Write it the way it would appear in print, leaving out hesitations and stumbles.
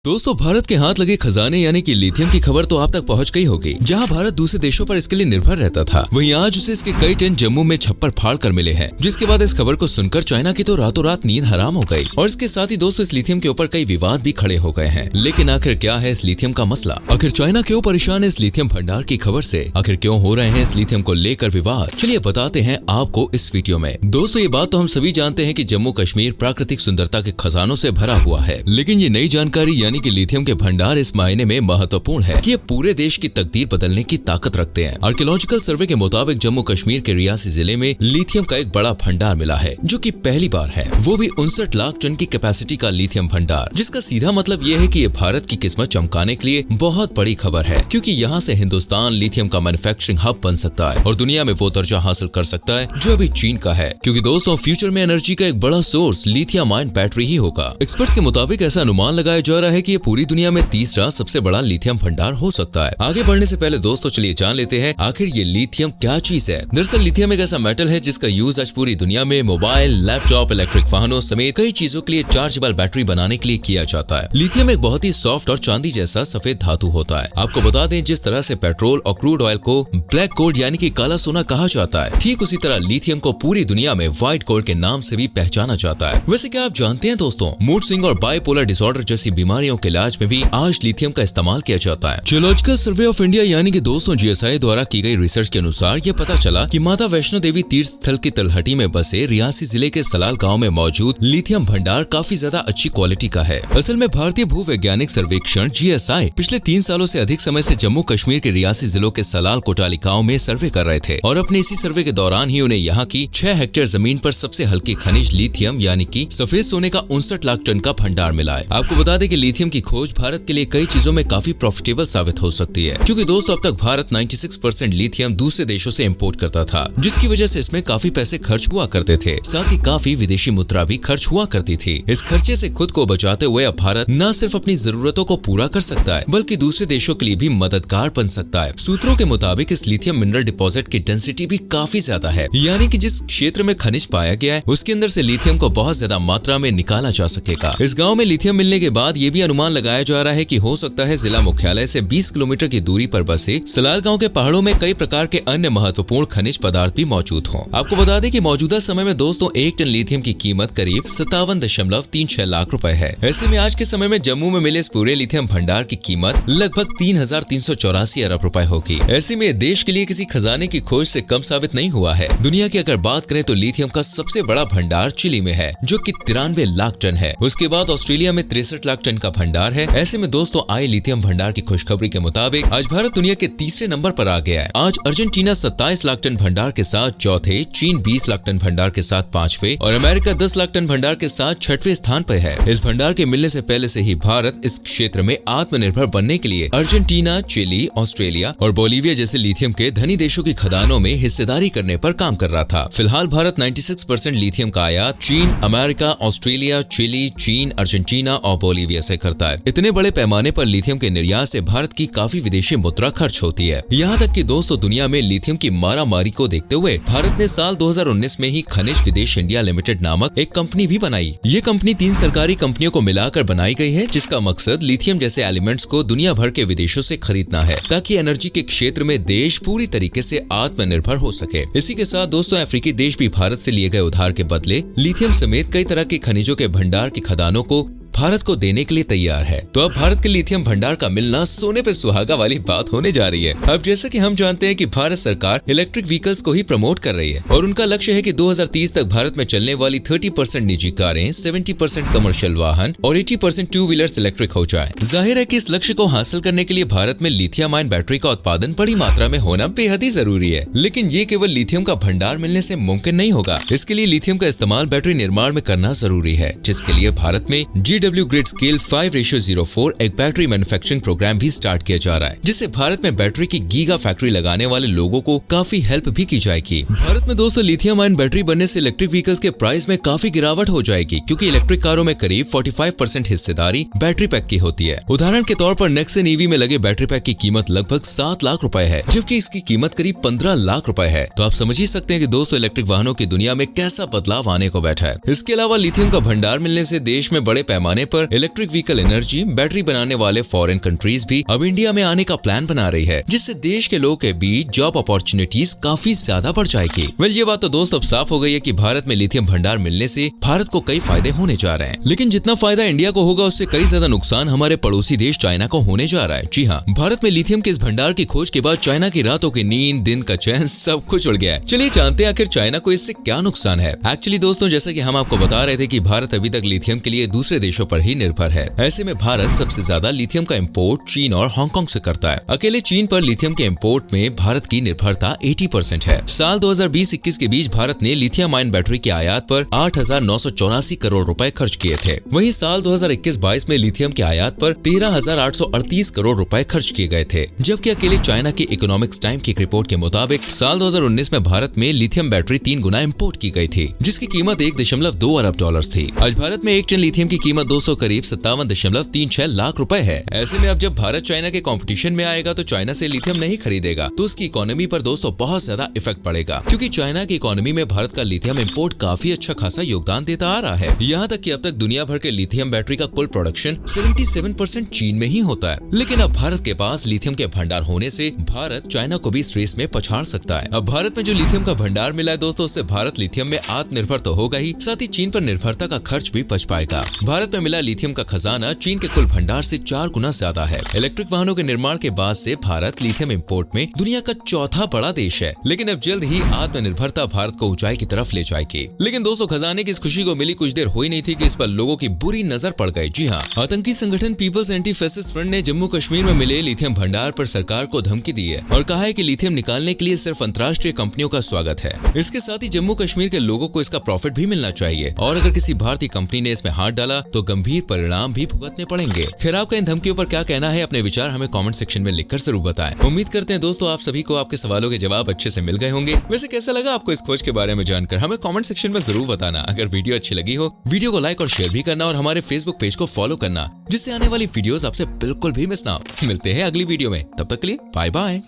दोस्तों, भारत के हाथ लगे खजाने यानी कि लिथियम की खबर तो आप तक पहुंच गई होगी। जहां भारत दूसरे देशों पर इसके लिए निर्भर रहता था, वहीं आज उसे इसके कई टन जम्मू में छप्पर फाड़ कर मिले हैं। जिसके बाद इस खबर को सुनकर चाइना की तो रातों रात नींद हराम हो गई और इसके साथ ही दोस्तों इस लिथियम के ऊपर कई विवाद भी खड़े हो गए हैं। लेकिन आखिर क्या है इस लिथियम का मसला? आखिर चाइना क्यों परेशान है इस लिथियम भंडार की खबर से? आखिर क्यों हो रहे हैं इस लिथियम को लेकर विवाद? चलिए बताते हैं आपको इस वीडियो में। दोस्तों, ये बात तो हम सभी जानते हैं कि जम्मू कश्मीर प्राकृतिक सुंदरता के खजानों से भरा हुआ है। लेकिन ये नई जानकारी यानी कि लिथियम के भंडार इस मायने में महत्वपूर्ण है कि ये पूरे देश की तकदीर बदलने की ताकत रखते हैं। आर्कियोलॉजिकल सर्वे के मुताबिक जम्मू कश्मीर के रियासी जिले में लिथियम का एक बड़ा भंडार मिला है, जो कि पहली बार है। वो भी 59 लाख टन की कैपेसिटी का लिथियम भंडार, जिसका सीधा मतलब ये है कि ये भारत की किस्मत चमकाने के लिए बहुत बड़ी खबर है, क्योंकि यहाँ से हिंदुस्तान लिथियम का मैन्युफैक्चरिंग हब बन सकता है और दुनिया में वो दर्जा हासिल कर सकता है जो अभी चीन का है। क्योंकि दोस्तों, फ्यूचर में एनर्जी का एक बड़ा सोर्स लिथियम आयन बैटरी ही होगा। एक्सपर्ट्स के मुताबिक ऐसा अनुमान लगाया जा रहा है कि ये पूरी दुनिया में तीसरा सबसे बड़ा लिथियम भंडार हो सकता है। आगे बढ़ने से पहले दोस्तों चलिए जान लेते हैं आखिर ये लिथियम क्या चीज है। दरअसल लिथियम एक ऐसा मेटल है जिसका यूज आज पूरी दुनिया में मोबाइल, लैपटॉप, इलेक्ट्रिक वाहनों समेत कई चीजों के लिए चार्जेबल बैटरी बनाने के लिए किया जाता है। लिथियम एक बहुत ही सॉफ्ट और चांदी जैसा सफेद धातु होता है। आपको बता दें, जिस तरह से पेट्रोल और क्रूड ऑयल को ब्लैक गोल्ड यानी कि काला सोना कहा जाता है, ठीक उसी तरह लिथियम को पूरी दुनिया में व्हाइट गोल्ड के नाम से भी पहचाना जाता है। वैसे क्या आप जानते हैं दोस्तों, मूड स्विंग और बाइपोलर डिसऑर्डर जैसी बीमारियों के इलाज में भी आज लिथियम का इस्तेमाल किया जाता है। जियोलॉजिकल सर्वे ऑफ इंडिया यानी कि दोस्तों GSI द्वारा की गई रिसर्च के अनुसार ये पता चला कि माता वैष्णो देवी तीर्थ स्थल की तलहटी में बसे रियासी जिले के सलाल गांव में मौजूद लिथियम भंडार काफी ज्यादा अच्छी क्वालिटी का है। असल में भारतीय भूवैज्ञानिक सर्वेक्षण GSI पिछले 3 सालों से अधिक समय से जम्मू कश्मीर के रियासी जिलों के सलाल कोटाली गाँव में सर्वे कर रहे थे और अपने इसी सर्वे के दौरान ही उन्हें यहाँ की 6 हेक्टेयर जमीन पर सबसे हल्की खनिज लिथियम यानी कि सफेद सोने का 59 लाख टन का भंडार मिला है। आपको बता दें कि लिथियम की खोज भारत के लिए कई चीजों में काफी प्रॉफिटेबल साबित हो सकती है, क्योंकि दोस्तों अब तक भारत 96% लिथियम दूसरे देशों से इंपोर्ट करता था, जिसकी वजह से इसमें काफी पैसे खर्च हुआ करते थे। साथ ही काफी विदेशी मुद्रा भी खर्च हुआ करती थी। इस खर्चे से खुद को बचाते हुए अब भारत न सिर्फ अपनी जरूरतों को पूरा कर सकता है, बल्कि दूसरे देशों के लिए भी मददगार बन सकता है। सूत्रों के मुताबिक इस लिथियम मिनरल डिपॉजिट की डेंसिटी भी काफी ज्यादा है, यानी कि जिस क्षेत्र में खनिज पाया गया है उसके अंदर से लिथियम को बहुत ज्यादा मात्रा में निकाला जा सकेगा। इस गाँव में लिथियम मिलने के बाद ये भी अनुमान लगाया जा रहा है कि हो सकता है जिला मुख्यालय से 20 किलोमीटर की दूरी पर बसे सलाल गांव के पहाड़ों में कई प्रकार के अन्य महत्वपूर्ण खनिज पदार्थ भी मौजूद हों। आपको बता दें कि मौजूदा समय में दोस्तों 1 टन लिथियम की कीमत करीब 57.36 लाख रुपए है। ऐसे में आज के समय में जम्मू में मिले इस पूरे लिथियम भंडार की कीमत लगभग 3,384 अरब रुपए होगी। ऐसे में देश के लिए किसी खजाने की खोज से कम साबित नहीं हुआ है। दुनिया की अगर बात करें तो लिथियम का सबसे बड़ा भंडार चिली में है, जो कि 93 लाख टन है। उसके बाद ऑस्ट्रेलिया में 63 लाख टन का भंडार है। ऐसे में दोस्तों आए लिथियम भंडार की खुशखबरी के मुताबिक आज भारत दुनिया के तीसरे नंबर पर आ गया है। आज अर्जेंटीना 27 लाख टन भंडार के साथ चौथे, चीन 20 लाख टन भंडार के साथ 5वें और अमेरिका 10 लाख टन भंडार के साथ 6वें स्थान पर है। इस भंडार के मिलने से पहले से ही भारत इस क्षेत्र में आत्मनिर्भर बनने के लिए अर्जेंटीना, चिली, ऑस्ट्रेलिया और बोलीविया जैसे लिथियम के धनी देशों की खदानों में हिस्सेदारी करने पर काम कर रहा था। फिलहाल भारत 96% लिथियम का आयात चीन, अमेरिका, ऑस्ट्रेलिया, चिली, चीन, अर्जेंटीना और बोलीविया से करता है। इतने बड़े पैमाने पर लिथियम के निर्यात से भारत की काफी विदेशी मुद्रा खर्च होती है। यहाँ तक कि दोस्तों दुनिया में लिथियम की मारामारी को देखते हुए भारत ने साल 2019 में ही खनिज विदेश इंडिया लिमिटेड नामक एक कंपनी भी बनाई। ये कंपनी 3 सरकारी कंपनियों को मिलाकर बनाई गई है, जिसका मकसद लिथियम जैसे एलिमेंट्स को दुनिया भर के विदेशों से खरीदना है, ताकि एनर्जी के क्षेत्र में देश पूरी तरीके से आत्मनिर्भर हो सके। इसी के साथ दोस्तों अफ्रीकी देश भी भारत से लिए गए उधार के बदले लिथियम समेत कई तरह के खनिजों के भंडार की खदानों को भारत को देने के लिए तैयार है। तो अब भारत के लिथियम भंडार का मिलना सोने पे सुहागा वाली बात होने जा रही है। अब जैसा कि हम जानते हैं कि भारत सरकार इलेक्ट्रिक व्हीकल्स को ही प्रमोट कर रही है और उनका लक्ष्य है कि 2030 तक भारत में चलने वाली 30% निजी कारें, 70% कमर्शियल वाहन और 80% टू व्हीलर्स इलेक्ट्रिक हो जाए। जाहिर है कि इस लक्ष्य को हासिल करने के लिए भारत में लिथियम आयन बैटरी का उत्पादन बड़ी मात्रा में होना बेहद ही जरूरी है। लेकिन ये केवल लिथियम का भंडार मिलने से मुमकिन नहीं होगा। इसके लिए लिथियम का इस्तेमाल बैटरी निर्माण में करना जरूरी है, जिसके लिए भारत में GW ग्रिड स्केल 5:04 एक बैटरी मैन्युफैक्चरिंग प्रोग्राम भी स्टार्ट किया जा रहा है, जिससे भारत में बैटरी की गीगा फैक्ट्री लगाने वाले लोगों को काफी हेल्प भी की जाएगी। भारत में दोस्तों लिथियम आयन बैटरी बनने से इलेक्ट्रिक व्हीकल्स के प्राइस में काफी गिरावट हो जाएगी, क्योंकि इलेक्ट्रिक कारों में करीब 45% हिस्सेदारी बैटरी पैक की होती है। उदाहरण के तौर पर नेक्सन ईवी में लगे बैटरी पैक की कीमत लगभग 7 लाख रुपए है, जबकि इसकी कीमत करीब 15 लाख रुपए है। तो आप समझ ही सकते हैं कि दोस्तों इलेक्ट्रिक वाहनों की दुनिया में कैसा बदलाव आने को बैठा है। इसके अलावा लिथियम का भंडार मिलने से देश में बड़े पैमाने पैमाने पर इलेक्ट्रिक व्हीकल एनर्जी बैटरी बनाने वाले फॉरेन कंट्रीज भी अब इंडिया में आने का प्लान बना रही है, जिससे देश के लोगों के बीच जॉब अपॉर्चुनिटीज काफी ज्यादा बढ़ जाएगी। ये बात तो दोस्त अब साफ हो गई है कि भारत में लिथियम भंडार मिलने से भारत को कई फायदे होने जा रहे हैं, लेकिन जितना फायदा इंडिया को होगा उससे कई ज्यादा नुकसान हमारे पड़ोसी देश चाइना को होने जा रहा है। जी हाँ, भारत में लिथियम के इस भंडार की खोज के बाद चाइना की रातों की नींद, दिन का चैन सब कुछ उड़ गया है। चलिए जानते हैं आखिर चाइना को इससे क्या नुकसान है। एक्चुअली दोस्तों, जैसा कि हम आपको बता रहे थे कि भारत अभी तक लिथियम के लिए दूसरे देशों पर ही निर्भर है। ऐसे में भारत सबसे ज्यादा लिथियम का इंपोर्ट चीन और हांगकांग से करता है। अकेले चीन पर लिथियम के इंपोर्ट में भारत की निर्भरता 80% है। साल 2020-21 के बीच भारत ने लिथियम आयन बैटरी के आयात पर 8,984 करोड़ रुपए खर्च किए थे। वहीं साल 2021-22 में लिथियम के आयात पर 13,838 करोड़ रुपए खर्च किए गए थे। जबकि अकेले चाइना की इकोनॉमिक्स टाइम की रिपोर्ट के मुताबिक साल 2019 में भारत में लिथियम बैटरी 3 गुना इंपोर्ट की गई थी, जिसकी कीमत 1.2 अरब डॉलर थी। आज भारत में 1 टन लिथियम की कीमत दोस्तों करीब 57.36 लाख रुपए है। ऐसे में अब जब भारत चाइना के कंपटीशन में आएगा तो चाइना से लिथियम नहीं खरीदेगा तो उसकी इकोनॉमी पर दोस्तों बहुत ज्यादा इफेक्ट पड़ेगा, क्योंकि चाइना की इकोनॉमी में भारत का लिथियम इंपोर्ट काफी अच्छा खासा योगदान देता आ रहा है। यहाँ तक कि अब तक दुनिया भर के लिथियम बैटरी का कुल प्रोडक्शन 77% चीन में ही होता है। लेकिन अब भारत के पास लिथियम के भंडार होने से भारत चाइना को भी इस रेस में पछाड़ सकता है। अब भारत में जो लिथियम का भंडार मिला है दोस्तों, उससे भारत लिथियम में आत्मनिर्भर तो होगा ही, साथ ही चीन पर निर्भरता का खर्च भी बच पाएगा। भारत में मिला लिथियम का खजाना चीन के कुल भंडार से 4 गुना ज्यादा है। इलेक्ट्रिक वाहनों के निर्माण के बाद से भारत लिथियम इंपोर्ट में दुनिया का चौथा बड़ा देश है। लेकिन अब जल्द ही आत्मनिर्भरता भारत को ऊंचाई की तरफ ले जाएगी। लेकिन दोस्तों, खजाने की इस खुशी को मिली कुछ देर हो ही नहीं थी कि इस पर लोगों की बुरी नजर पड़ गई। जी हाँ, आतंकी संगठन पीपल्स एंटी फैसिस्ट फ्रंट ने जम्मू कश्मीर में मिले लिथियम भंडार पर सरकार को धमकी दी है और कहा है कि लिथियम निकालने के लिए सिर्फ अंतर्राष्ट्रीय कंपनियों का स्वागत है। इसके साथ ही जम्मू कश्मीर के लोगों को इसका प्रॉफिट भी मिलना चाहिए और अगर किसी भारतीय कंपनी ने इसमें हाथ डाला तो गंभीर परिणाम भी भुगतने पड़ेंगे। खैर, आपका इन धमकियों पर क्या कहना है, अपने विचार हमें कमेंट सेक्शन में लिखकर जरूर बताएं। उम्मीद करते हैं दोस्तों आप सभी को आपके सवालों के जवाब अच्छे से मिल गए होंगे। वैसे कैसा लगा आपको इस खोज के बारे में जानकर, हमें कमेंट सेक्शन में जरूर बताना। अगर वीडियो अच्छी लगी हो, वीडियो को लाइक और शेयर भी करना और हमारे फेसबुक पेज को फॉलो करना, जिससे आने वाली वीडियोस आपसे बिल्कुल भी मिस ना हो। मिलते हैं अगली वीडियो में, तब तक के लिए बाय बाय।